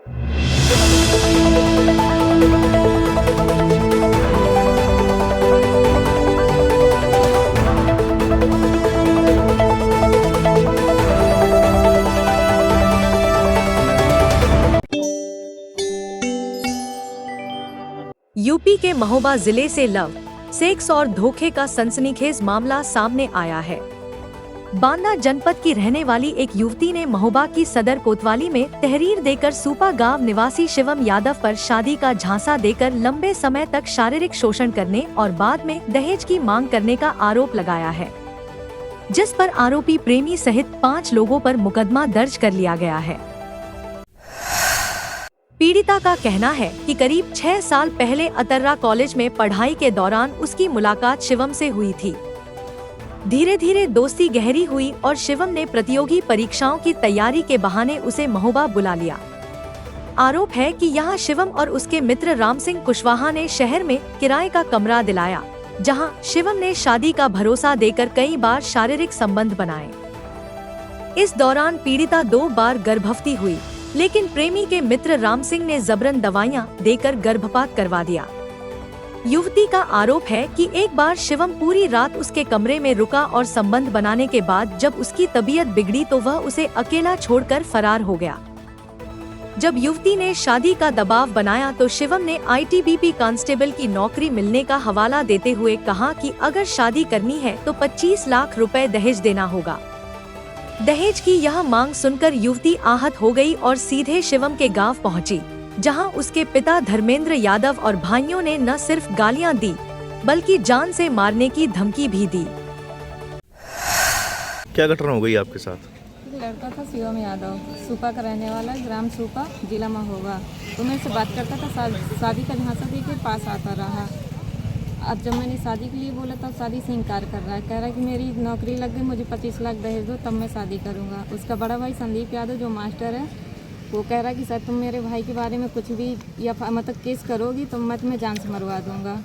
UP के महोबा जिले से लव, सेक्स और धोखे का सनसनीखेज मामला सामने आया है। बांदा जनपद की रहने वाली एक युवती ने महोबा की सदर कोतवाली में तहरीर देकर सूपा गांव निवासी शिवम यादव पर शादी का झांसा देकर लंबे समय तक शारीरिक शोषण करने और बाद में दहेज की मांग करने का आरोप लगाया है, जिस पर आरोपी प्रेमी सहित 5 लोगों पर मुकदमा दर्ज कर लिया गया है। पीड़िता का कहना है कि करीब 6 साल पहले अतर्रा कॉलेज में पढ़ाई के दौरान उसकी मुलाकात शिवम से हुई थी। धीरे धीरे दोस्ती गहरी हुई और शिवम ने प्रतियोगी परीक्षाओं की तैयारी के बहाने उसे महोबा बुला लिया। आरोप है कि यहाँ शिवम और उसके मित्र राम सिंह कुशवाहा ने शहर में किराए का कमरा दिलाया, जहाँ शिवम ने शादी का भरोसा देकर कई बार शारीरिक संबंध बनाए। इस दौरान पीड़िता 2 बार गर्भवती हुई, लेकिन प्रेमी के मित्र राम सिंह ने जबरन दवाइयां देकर गर्भपात करवा दिया। युवती का आरोप है कि एक बार शिवम पूरी रात उसके कमरे में रुका और संबंध बनाने के बाद जब उसकी तबीयत बिगड़ी तो वह उसे अकेला छोड़कर फरार हो गया। जब युवती ने शादी का दबाव बनाया तो शिवम ने आईटीबीपी कांस्टेबल की नौकरी मिलने का हवाला देते हुए कहा कि अगर शादी करनी है तो 25 लाख रुपए दहेज देना होगा। दहेज की यह मांग सुनकर युवती आहत हो गई और सीधे शिवम के गांव पहुंची, जहां उसके पिता धर्मेंद्र यादव और भाइयों ने न सिर्फ गालियां दी बल्कि जान से मारने की धमकी भी दी। क्या घटना हो गई आपके साथ? लड़का था शिवम यादव, सूपा का रहने वाला, ग्राम सूपा, जिला महोबा। तो मेरे से बात करता था, शादी का झांसा देके पास आता रहा। अब जब मैंने शादी के लिए बोला तब शादी से इनकार कर रहा है। कह रहा है कि मेरी नौकरी लग गई, मुझे 25 लाख दहेज दो तब मैं शादी करूंगा। उसका बड़ा भाई संदीप यादव जो मास्टर है, वो कह रहा है कि सर तुम मेरे भाई के बारे में कुछ भी या मतलब केस करोगी तो मैं तुम्हें जान से मरवा दूंगा।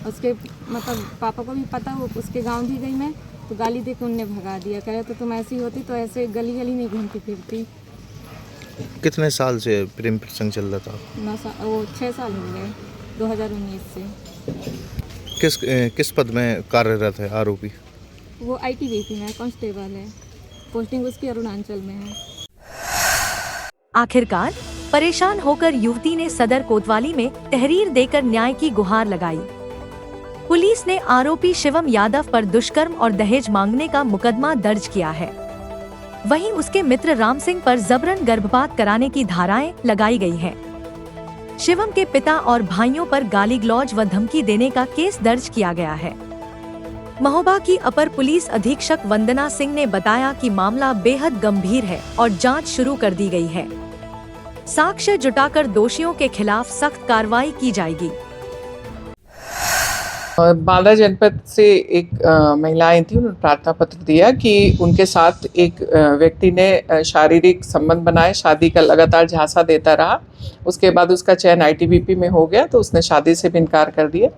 उसके मतलब पापा को भी पता, वो उसके गाँव भी गई मैं तो गाली दे के उनने भगा दिया। कह रहे तो तुम ऐसी होती तो ऐसे गली गली नहीं घूमती फिरती। कितने साल से प्रेम प्रसंग चल रहा था? 6 साल हो गए, 2019 से। किस पद में कार्यरत है आरोपी? वो आईटीबीपी में कांस्टेबल है, पोस्टिंग उसकी अरुणाचल में है। आखिरकार परेशान होकर युवती ने सदर कोतवाली में तहरीर देकर न्याय की गुहार लगाई। पुलिस ने आरोपी शिवम यादव पर दुष्कर्म और दहेज मांगने का मुकदमा दर्ज किया है। वहीं उसके मित्र राम सिंह पर जबरन गर्भपात कराने की धाराएं लगाई गई हैं। शिवम के पिता और भाइयों पर गाली गलौज व धमकी देने का केस दर्ज किया गया है। महोबा की अपर पुलिस अधीक्षक वंदना सिंह ने बताया कि मामला बेहद गंभीर है और जांच शुरू कर दी गई है। साक्ष्य जुटाकर दोषियों के खिलाफ सख्त कार्रवाई की जाएगी। बांदा जनपद से एक महिला आई थी, उन्होंने प्रार्थना पत्र दिया कि उनके साथ एक व्यक्ति ने शारीरिक संबंध बनाए, शादी का लगातार झांसा देता रहा। उसके बाद उसका चयन आईटीबीपी में हो गया तो उसने शादी से भी इनकार कर दिया।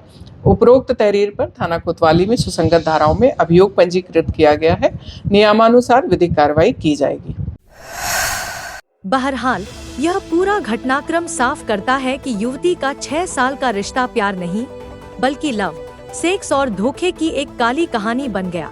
उपरोक्त तहरीर पर थाना कोतवाली में सुसंगत धाराओं में अभियोग पंजीकृत किया गया है। नियमानुसार विधिक कार्रवाई की जाएगी। बहरहाल यह पूरा घटनाक्रम साफ करता है कि युवती का 6 साल का रिश्ता प्यार नहीं बल्कि लव, सेक्स और धोखे की एक काली कहानी बन गया।